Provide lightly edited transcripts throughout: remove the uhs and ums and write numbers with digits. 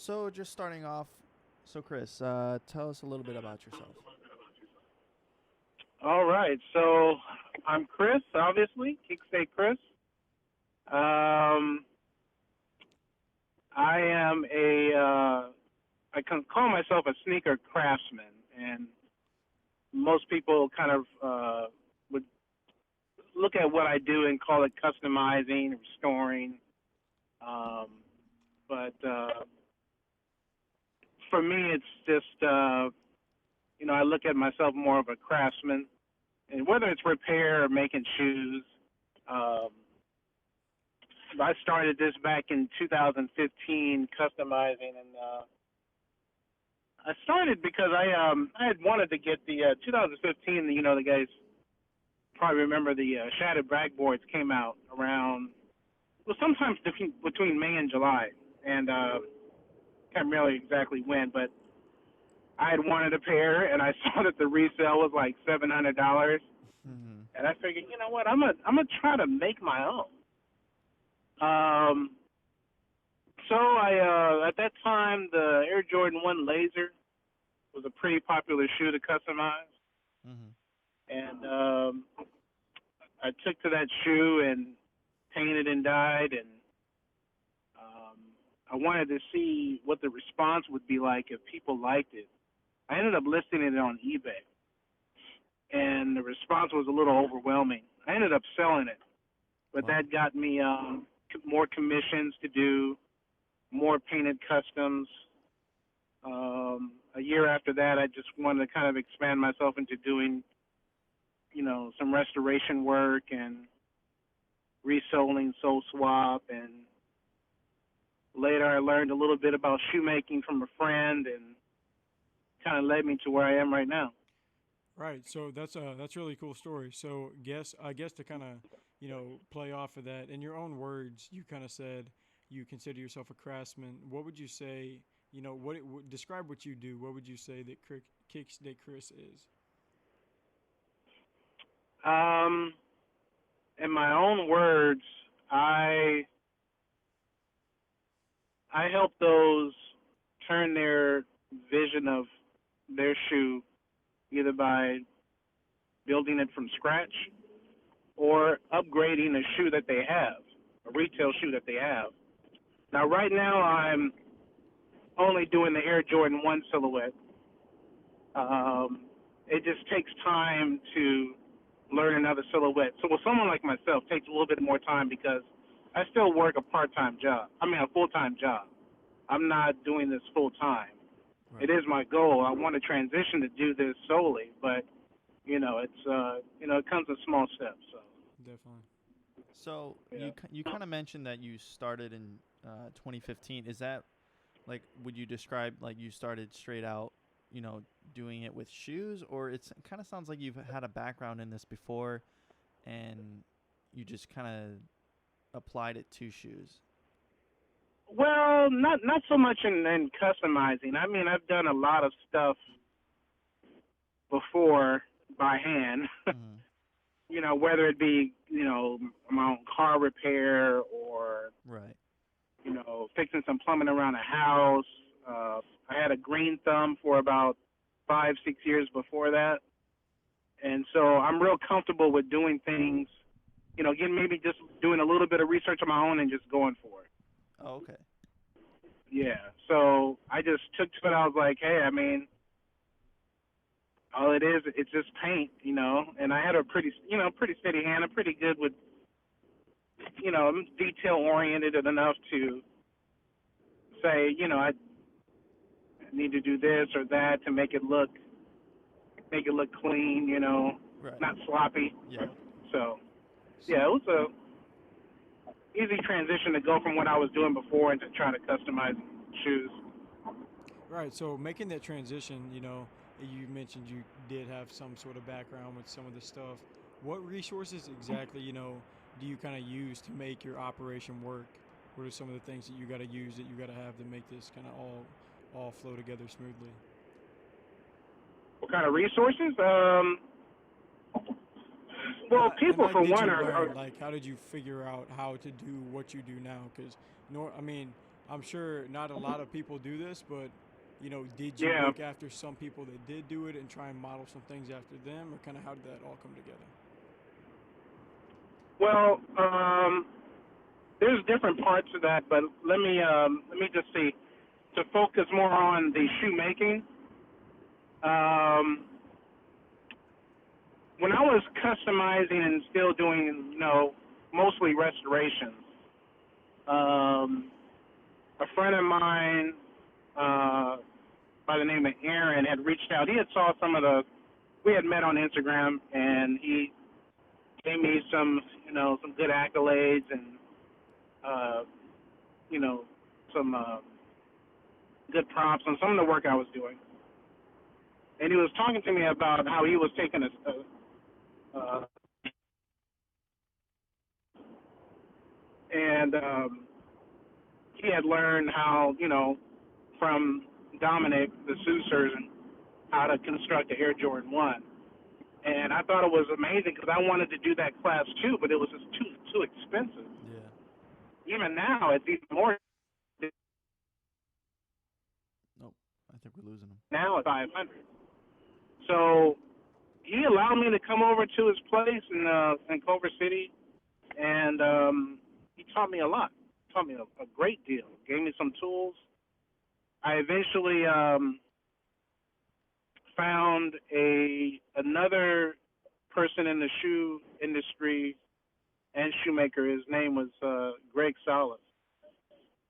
So just starting off, so Chris, tell us a little bit about yourself. All right, so I'm Chris, obviously, KicksdeChris. Um, I am I can call myself a sneaker craftsman, and most people kind of would look at what I do and call it customizing, restoring. Um, but for me, it's just, I look at myself more of a craftsman. And whether it's repair or making shoes, um, I started this back in 2015, customizing, and I started because I had wanted to get the 2015. The guys probably remember the shattered backboards came out around sometimes between May and July, and can't remember exactly when, but I had wanted a pair, and I saw that the resale was like $700, Mm-hmm. and I figured, you know what, I'm gonna try to make my own. Um, so I at that time the Air Jordan 1 Laser was a pretty popular shoe to customize, Mm-hmm. and I took to that shoe and painted and dyed, and um, I wanted to see what the response would be like if people liked it. I ended up listing it on eBay, and the response was a little overwhelming. I ended up selling it, but Wow. that got me more commissions to do, more painted customs. A year after that, I just wanted to kind of expand myself into doing, some restoration work and resoling, sole swap, and later I learned a little bit about shoemaking from a friend, and kind of led me to where I am right now. Right. So that's a really cool story. So I guess to kind of play off of that in your own words, you kind of said you consider yourself a craftsman. What would you say? Describe what you do. What would you say that Kicks Day Chris is? Um, in my own words, I I help those turn their vision of their shoe either by building it from scratch or upgrading a shoe that they have, a retail shoe that they have. Now, right now, I'm only doing the Air Jordan 1 silhouette. It just takes time to learn another silhouette. So with someone like myself, it takes a little bit more time because I still work a part-time job. I mean, a full-time job. I'm not doing this full-time. Right. It is my goal. I want to transition to do this solely, but it comes in small steps. So Definitely. So yeah. you kind of mentioned that you started in 2015. Is that like would you describe like you started straight out, doing it with shoes, or it kind of sounds like you've had a background in this before, and you just kind of applied it to shoes? Well, not so much in customizing. I mean, I've done a lot of stuff before by hand. Mm-hmm. Whether it be my own car repair or Right. fixing some plumbing around a house. I had a green thumb for about 5-6 years before that, and so I'm real comfortable with doing things. Again, maybe just doing a little bit of research on my own and just going for it. Oh, okay. Yeah. So I just took to it. I was like, hey, I mean, all it is, it's just paint, and I had a pretty steady hand. I'm pretty good with, I'm detail oriented enough to say, I need to do this or that to make it look clean, Right. not sloppy. Yeah. So So, yeah, it was a easy transition to go from what I was doing before into trying to customize shoes. right. So making that transition, you mentioned you did have some sort of background with some of this stuff. What resources exactly, do you kind of use to make your operation work? What are some of the things that you got to use that you got to have to make this kind of all flow together smoothly? What kind of resources? And Well, like, and people like, for did one you are learn? Like, how did you figure out how to do what you do now? Because, I mean, I'm sure not a lot of people do this, but did you Yeah. look after some people that did do it and try and model some things after them, or kind of how did that all come together? Well, there's different parts of that, but let me just see. To focus more on the shoemaking, um, when I was customizing and still doing, mostly restorations, um, a friend of mine by the name of Aaron had reached out. He had saw we had met on Instagram, and he gave me some good accolades and, uh, you know, some good props on some of the work I was doing. And he was talking to me about how he was taking and he had learned how, from Dominic, the Sioux surgeon, how to construct the Air Jordan 1. And I thought it was amazing because I wanted to do that class too, but it was just too expensive. Yeah. Even now, it's even more. Nope. I think we're losing him. Now it's 500. So he allowed me to come over to his place in Culver City, and he taught me a lot. Taught me a great deal. Gave me some tools. I eventually found another person in the shoe industry and shoemaker. His name was Greg Salas,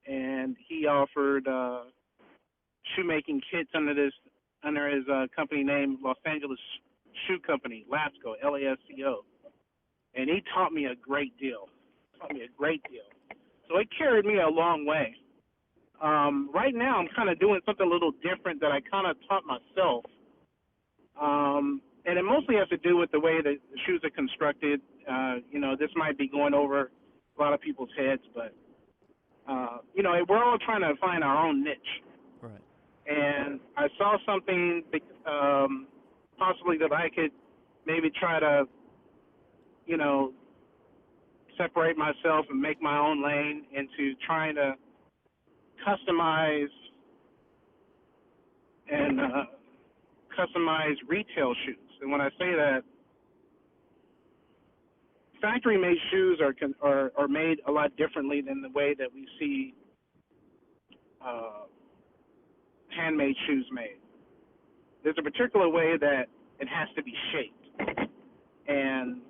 and he offered shoemaking kits under his company name, Los Angeles Shoe Company, LASCO, LASCO, and he taught me a great deal. So it carried me a long way. Right now, I'm kind of doing something a little different that I kind of taught myself. And it mostly has to do with the way that the shoes are constructed. This might be going over a lot of people's heads, but, we're all trying to find our own niche. Right. And I saw something possibly that I could maybe try to, separate myself and make my own lane into trying to customize and customize retail shoes. And when I say that, factory-made shoes are made a lot differently than the way that we see handmade shoes made. There's a particular way that it has to be shaped. And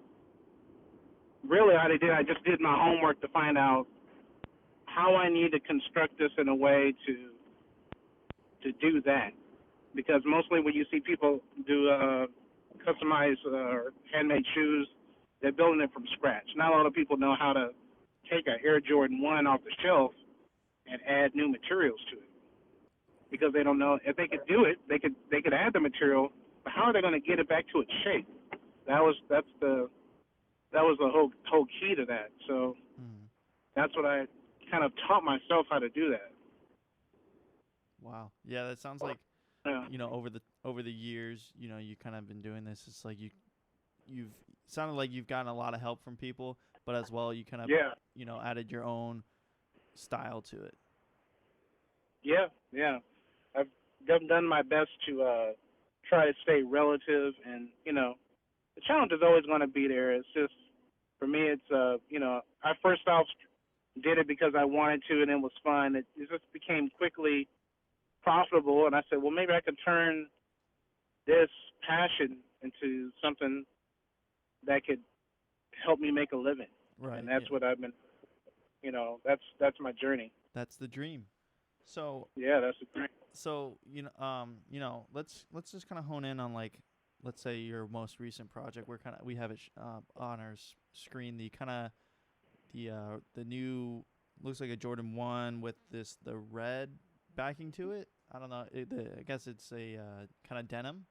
really I just did my homework to find out how I need to construct this in a way to do that. Because mostly when you see people do customized handmade shoes, they're building it from scratch. Not a lot of people know how to take an Air Jordan 1 off the shelf and add new materials to it. Because they don't know if they could do it, they could add the material, but how are they going to get it back to its shape? That was the whole key to that. So that's what I kind of taught myself how to do that. Wow. Yeah, that sounds like over the years, you kind of been doing this. It's like you've sounded like you've gotten a lot of help from people, but as well you kind of added your own style to it. Yeah. I've done my best to try to stay relative, and the challenge is always going to be there. It's just for me, it's I first off did it because I wanted to, and it was fun. It just became quickly profitable, and I said, well, maybe I could turn this passion into something that could help me make a living. Right. And that's what I've been. That's my journey. That's the dream. So yeah, that's the dream. So let's just kind of hone in on, like, let's say your most recent project. We have it on our screen. The new, looks like a Jordan 1 with the red backing to it. I don't know. I guess it's a kind of denim.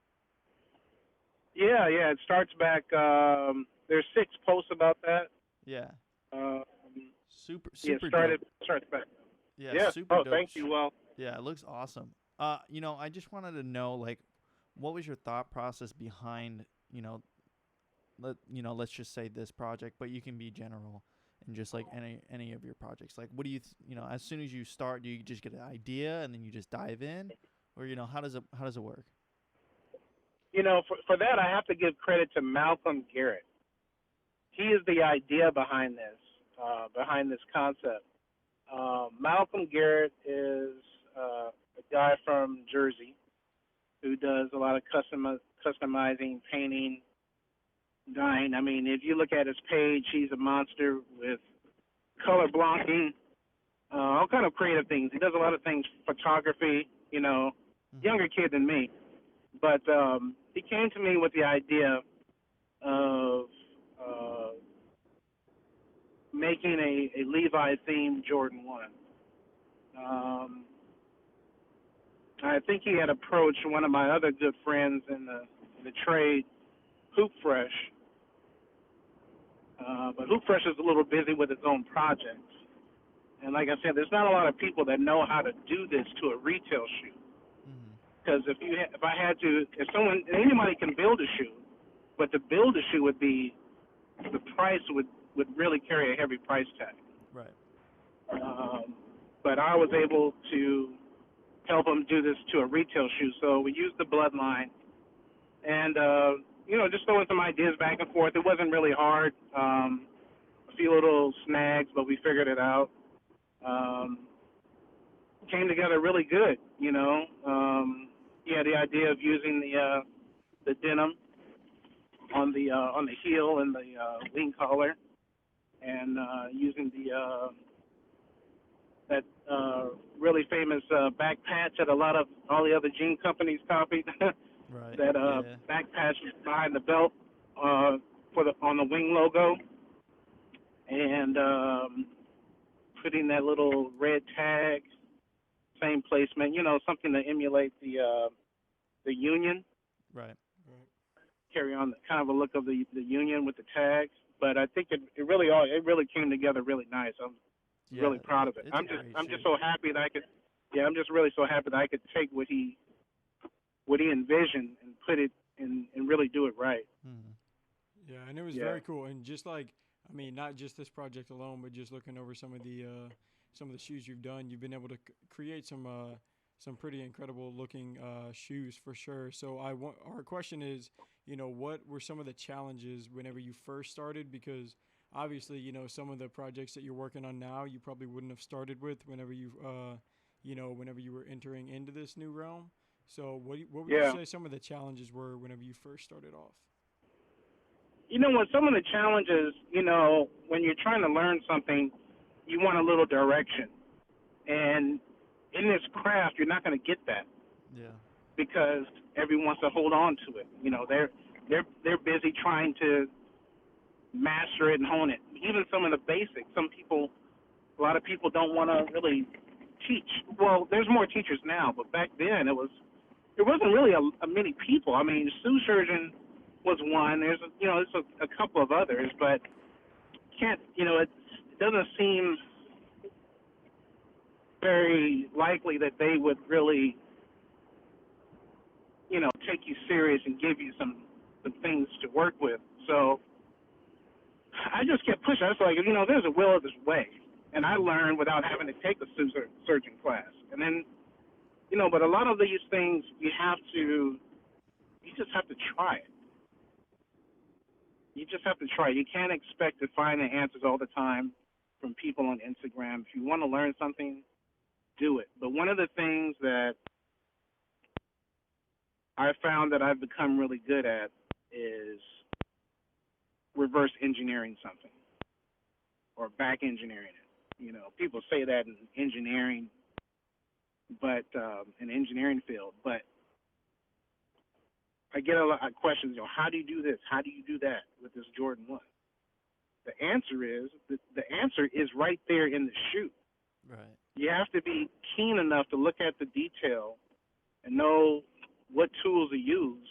Yeah. It starts back. There's 6 posts about that. Yeah. Super. Yeah, starts back. Yeah. Super. Oh, dope. thank you. Well. Yeah, it looks awesome. I just wanted to know, like, what was your thought process behind, let's just say this project, but you can be general in just like any of your projects? Like, what do you as soon as you start, do you just get an idea and then you just dive in, or how does it work? For that, I have to give credit to Malcolm Garrett. He is the idea behind this concept. Malcolm Garrett is a guy from Jersey who does a lot of customizing, painting, dyeing. I mean, if you look at his page, he's a monster with color blocking, all kind of creative things. He does a lot of things, photography, younger kid than me. But he came to me with the idea of making a Levi-themed Jordan 1. I think he had approached one of my other good friends in the trade, Hoop Fresh. But Hoop Fresh is a little busy with its own projects. And like I said, there's not a lot of people that know how to do this to a retail shoe. Because if anybody can build a shoe, but to build a shoe would be, the price would really carry a heavy price tag. Right. But I was able to help him do this to a retail shoe. So we used the bloodline and, just throwing some ideas back and forth. It wasn't really hard. A few little snags, but we figured it out. Came together really good, He had the idea of using the denim on the heel and the wing collar, and using that really famous back patch that all the other jean companies copied. Right. That back patch behind the belt on the wing logo, and putting that little red tag, same placement, something to emulate the Union. Right. Carry on kind of a look of the Union with the tags, but I think it really came together really nice. I'm really proud of it. I'm just so happy that I could. Yeah, I'm just really so happy that I could take what he envisioned and put it in and really do it right. Mm-hmm. Yeah, and it was very cool. And just like, not just this project alone, but just looking over some of the shoes you've done, you've been able to create some pretty incredible looking shoes for sure. So our question is, what were some of the challenges whenever you first started? Because obviously, some of the projects that you're working on now, you probably wouldn't have started with whenever you were entering into this new realm. So what would you say some of the challenges were whenever you first started off? What some of the challenges, when you're trying to learn something, you want a little direction. And in this craft, you're not going to get that. Yeah. Because everyone wants to hold on to it. They're busy trying to master it and hone it. Even some of the basics. A lot of people don't want to really teach. Well, there's more teachers now, but back then there wasn't really a many people. Shoe surgeon was one. There's a couple of others, but it doesn't seem very likely that they would really, take you serious and give you some things to work with. So I just kept pushing. I was like, there's a will, there's a way. And I learned without having to take a surgeon class. And then, but a lot of these things you just have to try it. You just have to try. You can't expect to find the answers all the time from people on Instagram. If you want to learn something, do it. But one of the things that I found that I've become really good at is reverse engineering something or back engineering it. People say that in engineering, but in the engineering field, but I get a lot of questions, how do you do this? How do you do that with this Jordan 1? The answer is right there in the shoe. Right. You have to be keen enough to look at the detail and know what tools to use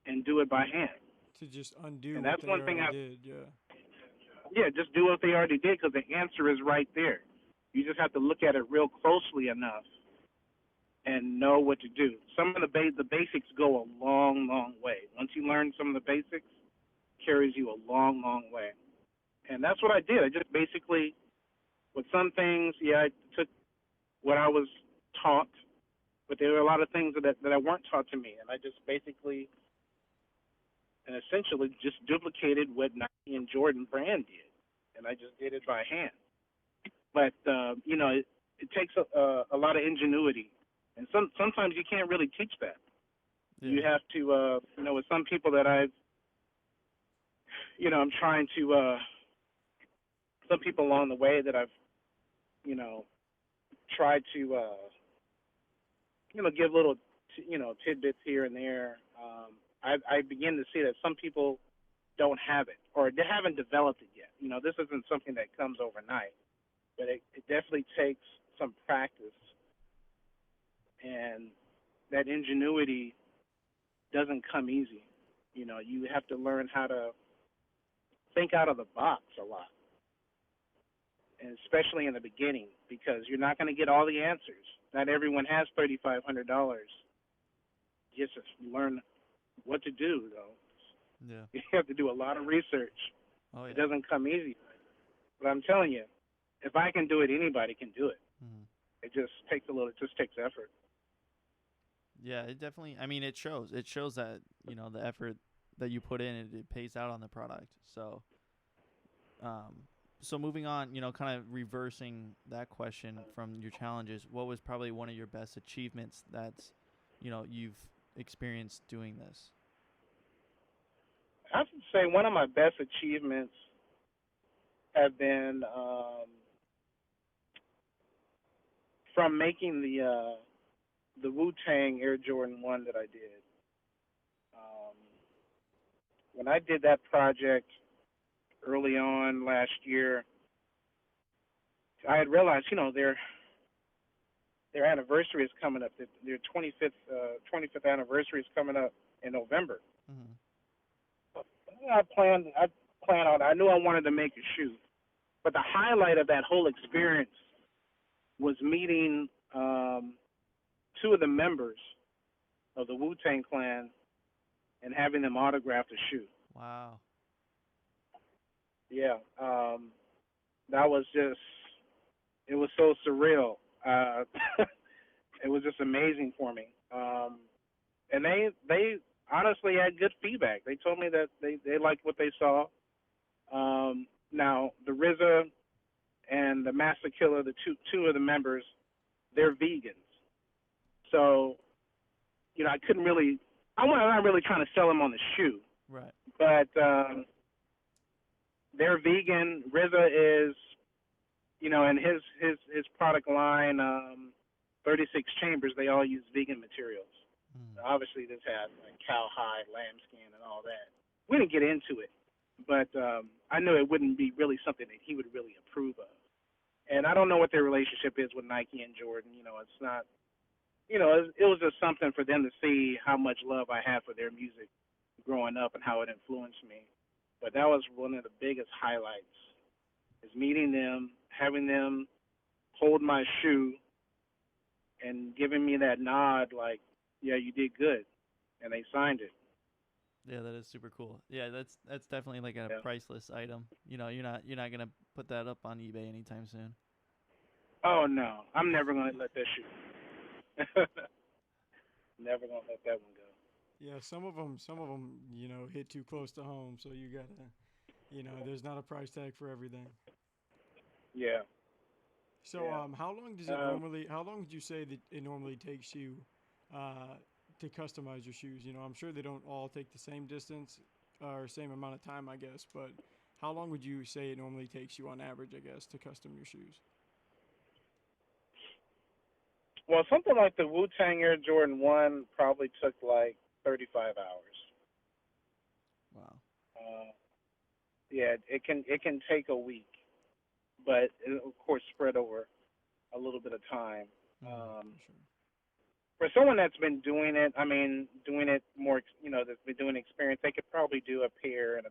and do it by hand. To just undo and that's what one thing did, Yeah, just do what they already did because the answer is right there. You just have to look at it real closely enough and know what to do. Some of the basics go a long, long way. Once you learn some of the basics, it carries you a long, long way. And that's what I did. I just basically, with some things, yeah, I took what I was taught, but there were a lot of things that weren't taught to me, and I just basically and essentially just duplicated what Nike and Jordan brand did, and I just did it by hand. But it takes a lot of ingenuity, and sometimes you can't really teach that. Yeah. You have to, with some people that I'm trying to, some people along the way that I've, tried to, give little, tidbits here and there. I begin to see that some people don't have it, or they haven't developed it yet. This isn't something that comes overnight, but it definitely takes some practice, and that ingenuity doesn't come easy. You have to learn how to think out of the box a lot, and especially in the beginning, because you're not going to get all the answers. Not everyone has $3,500 just to learn what to do, though. Yeah. You have to do a lot of research. Oh, yeah. It doesn't come easy. But I'm telling you, if I can do it, anybody can do it. Mm-hmm. It just takes effort. Yeah, it definitely. I mean, it shows. It shows that the effort that you put in, it pays out on the product. So, so moving on, kind of reversing that question from your challenges. What was probably one of your best achievements that's, you've experienced doing this? I have to say one of my best achievements have been from making the Wu-Tang Air Jordan 1 that I did. When I did that project early on last year, I had realized, their anniversary is coming up. Their 25th anniversary is coming up in November. Mm-hmm. I knew I wanted to make a shoe, but the highlight of that whole experience was meeting two of the members of the Wu-Tang Clan and having them autograph the shoe. Wow. Yeah, that was it was so surreal. It was just amazing for me. And they honestly had good feedback. They told me that they liked what they saw. Now, the RZA and the Master Killer, the two of the members, they're vegans. So, I couldn't really, I'm not really trying to sell them on the shoe. Right. But they're vegan. RZA is, in his product line, 36 Chambers, they all use vegan materials. Mm. Obviously, this has like cowhide, lambskin, and all that. We didn't get into it, but I knew it wouldn't be really something that he would really approve of. And I don't know what their relationship is with Nike and Jordan. It's not, it was just something for them to see how much love I had for their music growing up and how it influenced me. But that was one of the biggest highlights, is meeting them, having them hold my shoe, and giving me that nod like, yeah, you did good, and they signed it. Yeah, that is super cool. Yeah, that's definitely like a priceless item. You're not gonna put that up on eBay anytime soon. Oh no, I'm never gonna let that shoe. Never gonna let that one go. Yeah, some of them, hit too close to home. So you gotta, there's not a price tag for everything. Yeah. So, how long does it normally? How long would you say that it normally takes you to customize your shoes? I'm sure they don't all take the same distance or same amount of time, I guess. But how long would you say it normally takes you on average, I guess, to custom your shoes? Well, something like the Wu-Tang Air Jordan 1 probably took like 35 hours. Wow. Yeah, it can take a week, but it, of course, spread over a little bit of time. Sure. For someone that's been doing it, doing it more, that's been doing experience, they could probably do a pair in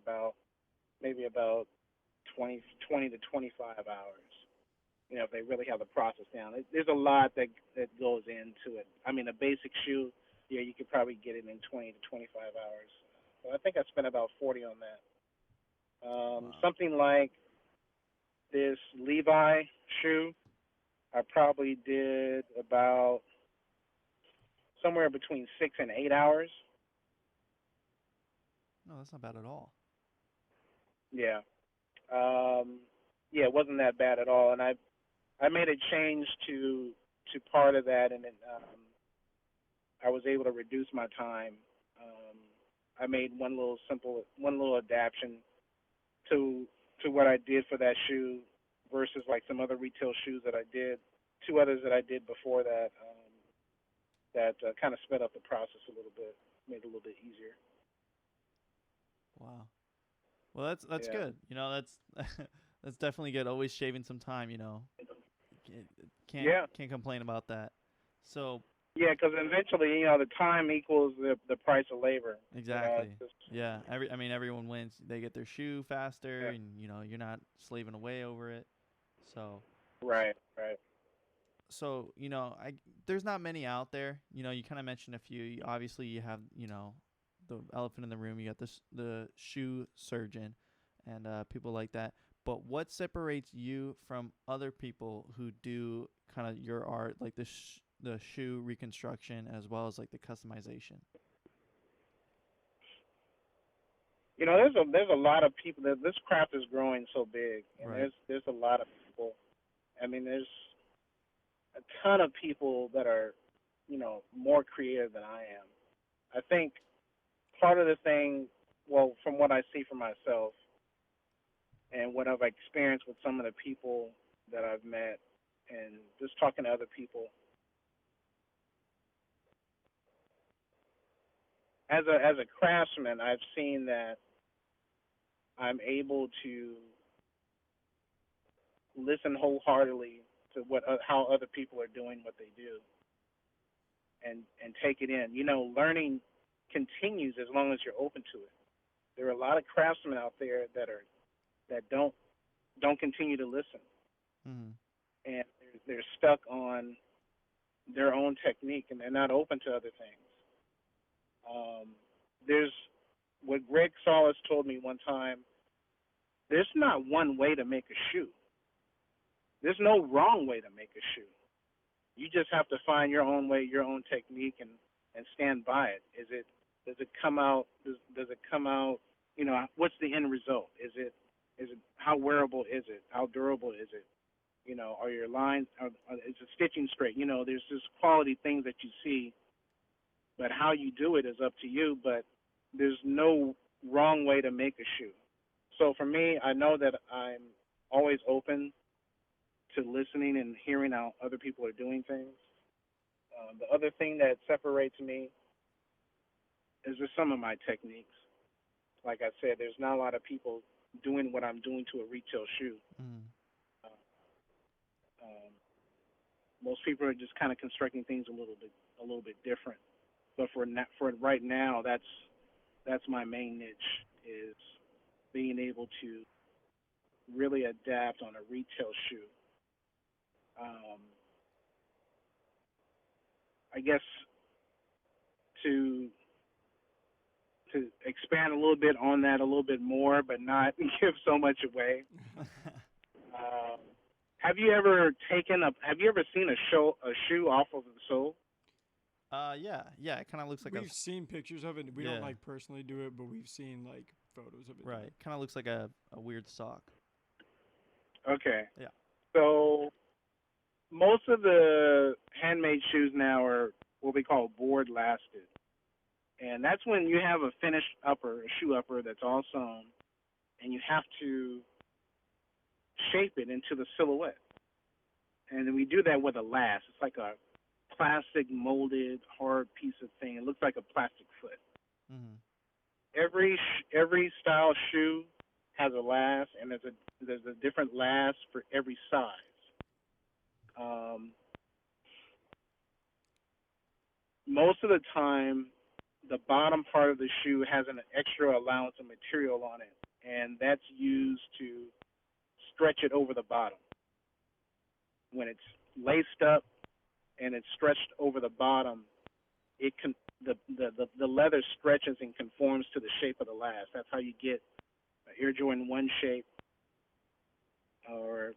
maybe about 20 to 25 hours. If they really have the process down. There's a lot that goes into it. A basic shoe, yeah, you could probably get it in 20 to 25 hours. But I think I spent about 40 on that. Wow. Something like this Levi shoe, I probably did about somewhere between 6 and 8 hours. No, that's not bad at all. Yeah. Yeah, it wasn't that bad at all. And I made a change to part of that, and then I was able to reduce my time. Um, I made one little adaptation to what I did for that shoe versus like some other retail shoes that I did, two others that I did before that. That kind of sped up the process a little bit, made it a little bit easier. Wow. Well, that's Yeah. good. That's that's definitely good. Always shaving some time. Can't can't Yeah. can't complain about that. So Yeah, because eventually, the time equals the price of labor. exactly. It's just, Yeah. I mean, everyone wins. They get their shoe faster, yeah. and you're not slaving away over it. So Right. Right. so there's not many out there. You kind of mentioned a few. Obviously, you have the elephant in the room. You got the shoe surgeon, and people like that. But what separates you from other people who do kind of your art, like the shoe reconstruction as well as like the customization? There's a lot of people that this craft is growing so big, and Right. there's a lot of people. I mean, there's a ton of people that are, more creative than I am. I think part of the thing, well, from what I see for myself and what I've experienced with some of the people that I've met and just talking to other people, as a craftsman, I've seen that I'm able to listen wholeheartedly to how other people are doing what they do and take it in. Learning continues as long as you're open to it. There are a lot of craftsmen out there that don't continue to listen, Mm-hmm. and they're stuck on their own technique, and they're not open to other things. There's what Greg Solis told me one time. There's not one way to make a shoe. There's no wrong way to make a shoe. You just have to find your own way, your own technique, and stand by it. Does it come out? Does it come out? What's the end result? Is it how wearable is it? How durable is it? Are your lines? Is the stitching straight? There's just quality things that you see, but how you do it is up to you. But there's no wrong way to make a shoe. So for me, I know that I'm always open to listening and hearing how other people are doing things. The other thing that separates me is just some of my techniques. Like I said, there's not a lot of people doing what I'm doing to a retail shoe. Mm-hmm. Uh, um, Most people are just kind of constructing things a little bit different. But for right now, that's my main niche, is being able to really adapt on a retail shoe. Um, I guess to expand a little bit on that a little bit more, but not give so much away. Um, Have you ever seen a shoe off of the sole? Yeah. It kind of looks like We've seen pictures of it. We Yeah. don't like personally do it, but we've seen like photos of it. right. Kind of looks like a weird sock. Okay. Yeah. So most of the handmade shoes now are what we call board lasted, and that's when you have a finished upper, a shoe upper that's all sewn, and you have to shape it into the silhouette. And then we do that with a last. It's like a plastic molded hard piece of thing. It looks like a plastic foot. Mm-hmm. Every style shoe has a last, and there's a different last for every size. Um, Most of the time, the bottom part of the shoe has an extra allowance of material on it, and that's used to stretch it over the bottom. When it's laced up and it's stretched over the bottom, the leather stretches and conforms to the shape of the last. That's how you get Air Jordan 1 shape, or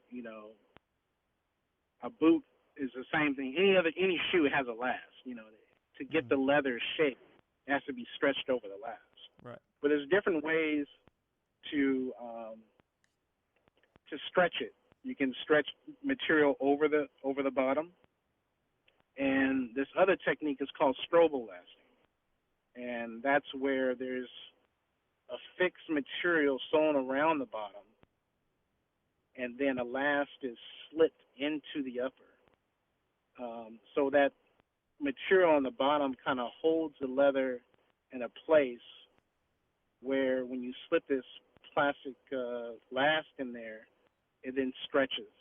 a boot is the same thing. Any shoe has a last. To get the leather shape, it has to be stretched over the last. Right. But there's different ways to stretch it. You can stretch material over the bottom, and this other technique is called strobo lasting, and that's where there's a fixed material sewn around the bottom, and then a last is slipped into the upper, so that material on the bottom kind of holds the leather in a place where when you slip this plastic last in there, it then stretches.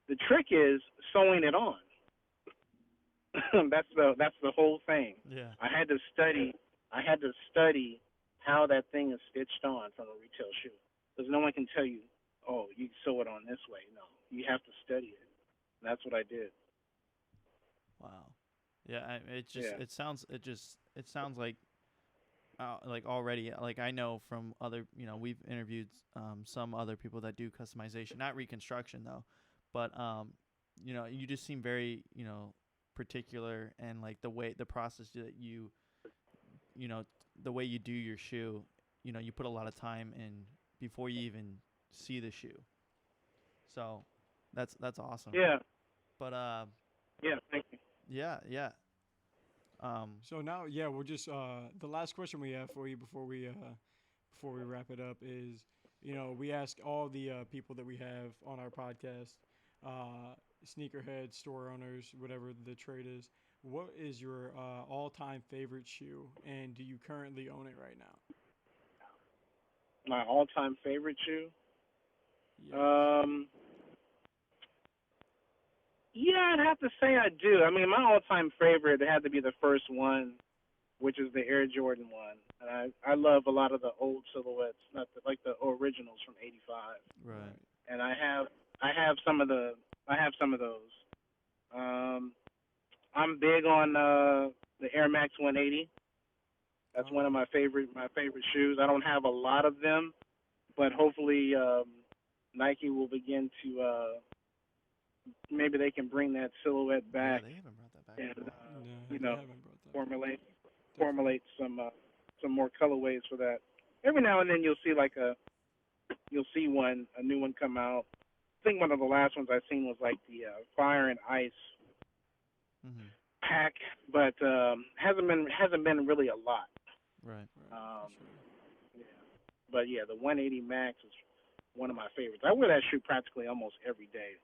The trick is sewing it on. That's the whole thing. Yeah. I had to study how that thing is stitched on from a retail shoe, because no one can tell you, oh, you sew it on this way. No, you have to study it. And that's what I did. Wow. Yeah. It sounds like already, like I know from other, we've interviewed some other people that do customization, not reconstruction though, but you just seem very, particular, and like the process that the way you do your shoe, you put a lot of time in before you even see the shoe. So that's awesome. Yeah. But yeah, thank you. Yeah. So now, yeah, we'll just the last question we have for you before we wrap it up is, we ask all the people that we have on our podcast, sneakerheads, store owners, whatever the trade is, what is your all-time favorite shoe, and do you currently own it right now? My all-time favorite shoe? Yes. Yeah, I'd have to say I do. I mean, my all-time favorite had to be the first one, which is the Air Jordan 1. And I love a lot of the old silhouettes, not like the originals from '85. Right. And I have some of those. I'm big on the Air Max 180. That's one of my favorite shoes. I don't have a lot of them, but hopefully Nike will begin to maybe they can bring that silhouette back. Yeah, they haven't brought that back. And formulate some more colorways for that. Every now and then you'll see a new one come out. I think one of the last ones I seen was like the Fire and Ice pack, but hasn't been really a lot. Right. Yeah. But yeah, the 180 Max is one of my favorites. I wear that shoe practically almost every day.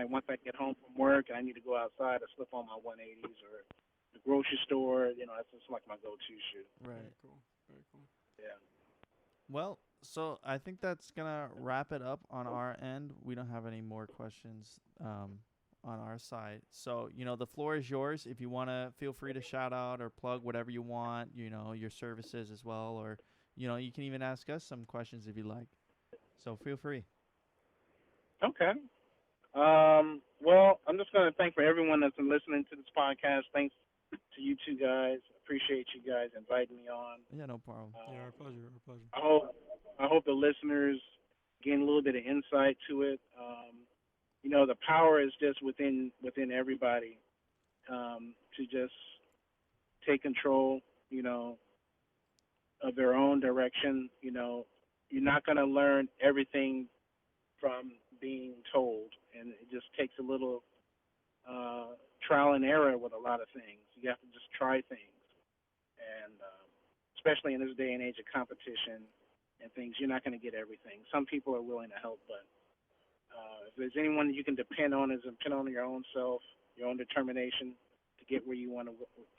Once I get home from work, I need to go outside, I slip on my 180s, or the grocery store. That's just like my go-to shoe. Right. Very cool. Yeah. Well, so I think that's gonna wrap it up on our end. We don't have any more questions on our side. So the floor is yours. If you wanna, feel free to shout out or plug whatever you want. Your services as well, or you can even ask us some questions if you like. So feel free. Okay. Well, I'm just going to thank for everyone that's been listening to this podcast. Thanks to you two guys. Appreciate you guys inviting me on. Yeah, no problem. Yeah, our pleasure. I hope the listeners gain a little bit of insight to it. The power is just within everybody to just take control, of their own direction. You're not going to learn everything from being told, and it just takes a little trial and error with a lot of things. You have to just try things, and especially in this day and age of competition and things, you're not going to get everything. Some people are willing to help, but if there's anyone that you can depend on, is depend on your own self, your own determination to get where you want to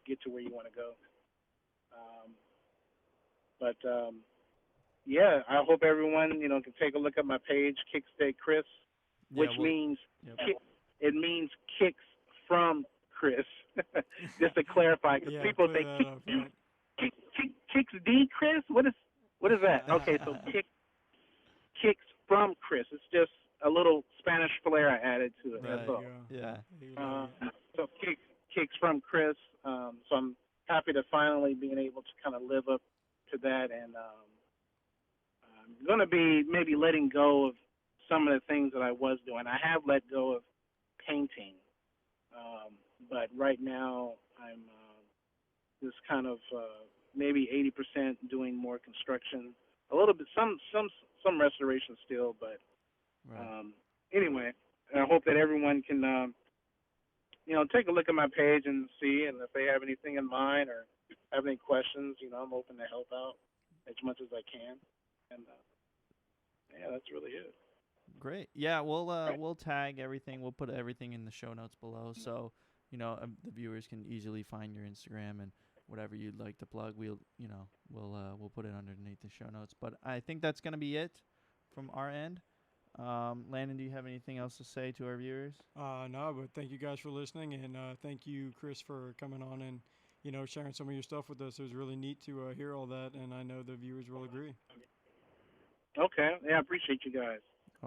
get to where you want to go. Yeah, I hope everyone, can take a look at my page, KicksdeChris, which means it means kicks from Chris. Just to clarify, because people think KicksdeChris. What is that? Okay, so kicks from Chris. It's just a little Spanish flair I added to it. Right. That's all. Yeah. So kicks from Chris. So I'm happy to finally being able to kind of live up to that, and I'm going to be maybe letting go of some of the things that I was doing. I have let go of painting, but right now I'm just kind of maybe 80% doing more construction, a little bit, some restoration still, but Right. anyway, I hope that everyone can take a look at my page and see, and if they have anything in mind or have any questions, I'm open to help out as much as I can, and yeah, that's really it. Great. Yeah, Right. we'll tag everything. We'll put everything in the show notes below, so the viewers can easily find your Instagram and whatever you'd like to plug. We'll put it underneath the show notes. But I think that's gonna be it from our end. Landon, do you have anything else to say to our viewers? No, but thank you guys for listening, and thank you, Chris, for coming on and sharing some of your stuff with us. It was really neat to hear all that, and I know the viewers will agree. Okay. Yeah, I appreciate you guys.